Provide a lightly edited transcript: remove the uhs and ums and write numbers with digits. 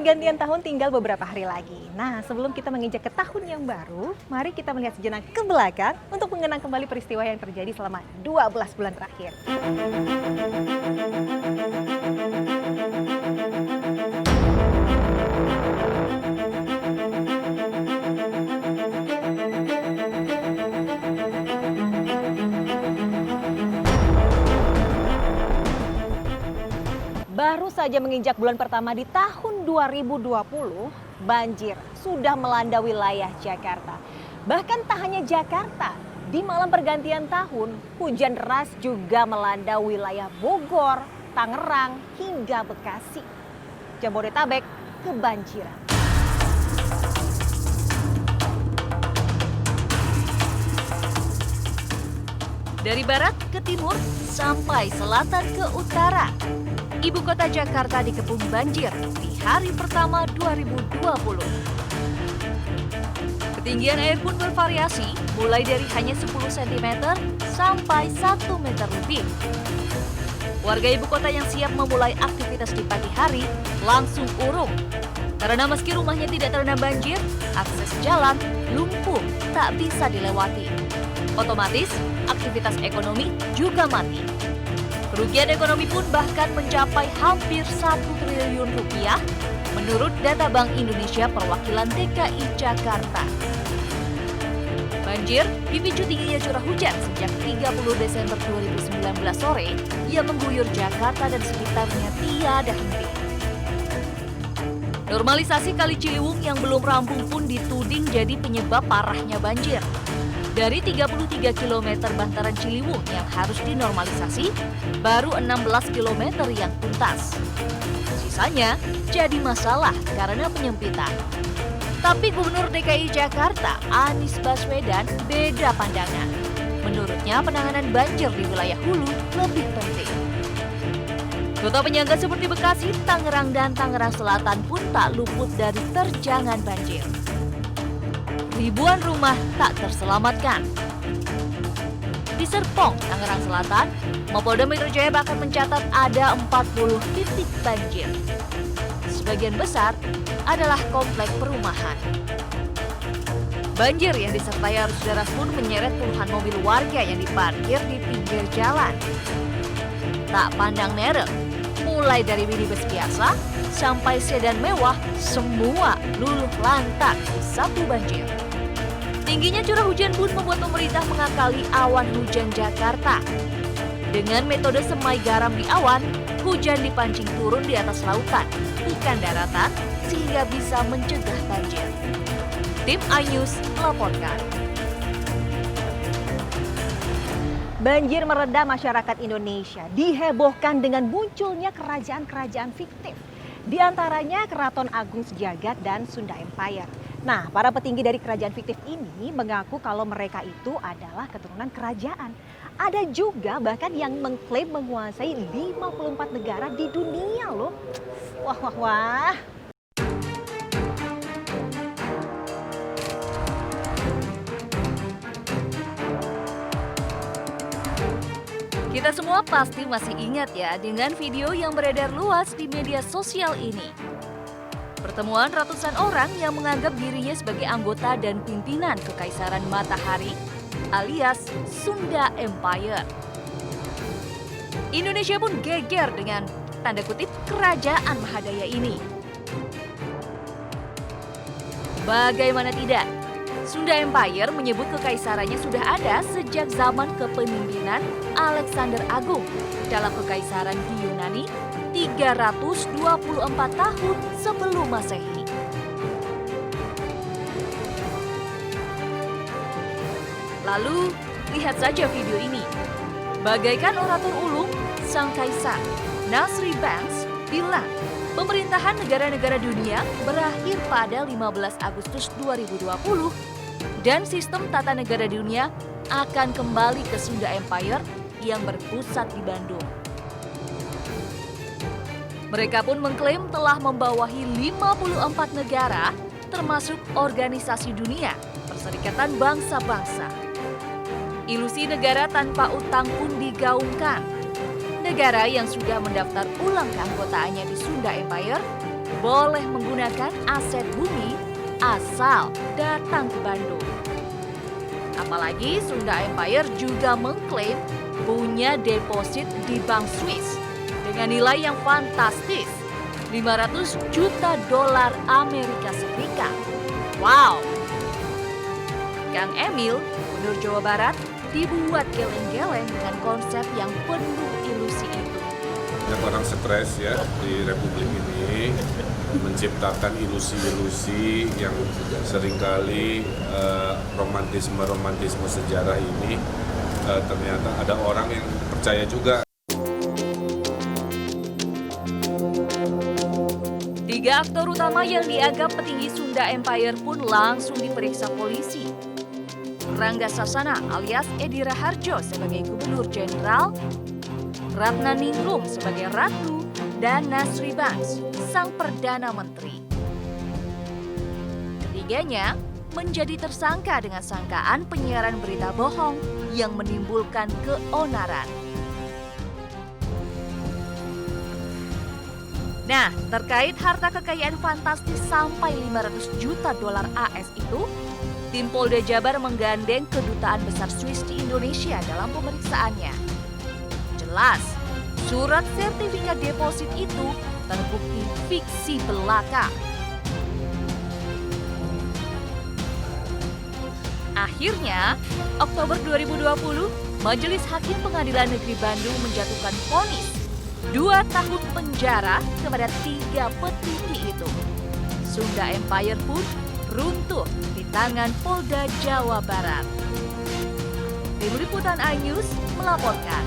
Pergantian tahun tinggal beberapa hari lagi. Nah, sebelum kita menginjak ke tahun yang baru, mari kita melihat sejenak ke belakang untuk mengenang kembali peristiwa yang terjadi selama 12 bulan terakhir. Baru saja menginjak bulan pertama di tahun 2020, banjir sudah melanda wilayah Jakarta. Bahkan tak hanya Jakarta, di malam pergantian tahun, hujan deras juga melanda wilayah Bogor, Tangerang, hingga Bekasi. Jabodetabek kebanjiran. Dari barat ke timur sampai selatan ke utara, Ibu kota Jakarta dikepung banjir di hari pertama 2020. Ketinggian air pun bervariasi, mulai dari hanya 10 cm sampai 1 meter lebih. Warga ibu kota yang siap memulai aktivitas di pagi hari langsung urung. Karena meski rumahnya tidak terendam banjir, akses jalan lumpuh tak bisa dilewati. Otomatis, aktivitas ekonomi juga mati. Kerugian ekonomi pun bahkan mencapai hampir 1 triliun rupiah menurut data Bank Indonesia perwakilan DKI Jakarta. Banjir dipicu tingginya curah hujan sejak 30 Desember 2019 sore yang mengguyur Jakarta dan sekitarnya tiada henti. Normalisasi Kali Ciliwung yang belum rampung pun dituding jadi penyebab parahnya banjir. Dari 33 km bantaran Ciliwung yang harus dinormalisasi, baru 16 km yang tuntas. Sisanya jadi masalah karena penyempitan. Tapi Gubernur DKI Jakarta, Anies Baswedan, beda pandangan. Menurutnya penanganan banjir di wilayah hulu lebih penting. Kota penyangga seperti Bekasi, Tangerang, dan Tangerang Selatan pun tak luput dari terjangan banjir. Ribuan rumah tak terselamatkan. Di Serpong, Tangerang Selatan, Mapolda Metro Jaya bahkan mencatat ada 40 titik banjir. Sebagian besar adalah komplek perumahan. Banjir yang disertai arus deras pun menyeret puluhan mobil warga yang diparkir di pinggir jalan. Tak pandang merek, mulai dari minibus biasa sampai sedan mewah, semua luluh lantak di satu banjir. Tingginya curah hujan pun membuat pemerintah mengakali awan hujan Jakarta. Dengan metode semai garam di awan, hujan dipancing turun di atas lautan, bukan daratan, sehingga bisa mencegah banjir. Tim iNews melaporkan. Banjir mereda masyarakat Indonesia dihebohkan dengan munculnya kerajaan-kerajaan fiktif. Di antaranya Keraton Agung Sejagat dan Sunda Empire. Nah, para petinggi dari kerajaan fiktif ini mengaku kalau mereka itu adalah keturunan kerajaan. Ada juga bahkan yang mengklaim menguasai 54 negara di dunia loh. Wah, wah, wah. Kita semua pasti masih ingat ya dengan video yang beredar luas di media sosial ini. Pertemuan ratusan orang yang menganggap dirinya sebagai anggota dan pimpinan Kekaisaran Matahari alias Sunda Empire. Indonesia pun geger dengan tanda kutip kerajaan Mahadaya ini. Bagaimana tidak? Sunda Empire menyebut kekaisarannya sudah ada sejak zaman kepemimpinan Alexander Agung dalam kekaisaran di Yunani 324 tahun sebelum Masehi. Lalu, lihat saja video ini. Bagaikan orator ulung, sang kaisar Nasri Banks bilang pemerintahan negara-negara dunia berakhir pada 15 Agustus 2020 dan sistem tata negara dunia akan kembali ke Sunda Empire yang berpusat di Bandung. Mereka pun mengklaim telah membawahi 54 negara, termasuk Organisasi Dunia, Perserikatan Bangsa-Bangsa. Ilusi negara tanpa utang pun digaungkan. Negara yang sudah mendaftar ulang keanggotaannya di Sunda Empire boleh menggunakan aset bumi asal datang ke Bandung. Apalagi Sunda Empire juga mengklaim punya deposit di Bank Swiss dengan nilai yang fantastis, 500 juta dolar Amerika Serikat. Wow! Kang Emil, Gubernur Jawa Barat, dibuat geleng-geleng dengan konsep yang penuh ilusi itu. Banyak orang stres ya di Republik ini menciptakan ilusi-ilusi yang seringkali romantisme sejarah ini ternyata ada orang yang percaya juga. 3 aktor utama yang dianggap petinggi Sunda Empire pun langsung diperiksa polisi. Rangga Sasana alias Edi Raharjo sebagai Gubernur Jenderal, Ratna Ningrum sebagai Ratu, dan Nasri Banks, sang Perdana Menteri. Ketiganya menjadi tersangka dengan sangkaan penyiaran berita bohong yang menimbulkan keonaran. Nah, terkait harta kekayaan fantastis sampai 500 juta dolar AS itu, tim Polda Jabar menggandeng Kedutaan Besar Swiss di Indonesia dalam pemeriksaannya. Jelas, surat sertifikat deposit itu terbukti fiksi belaka. Akhirnya, Oktober 2020, Majelis Hakim Pengadilan Negeri Bandung menjatuhkan vonis 2 tahun penjara kepada 3 petinggi itu. Sunda Empire pun runtuh di tangan Polda Jawa Barat. Tim Liputan iNews melaporkan.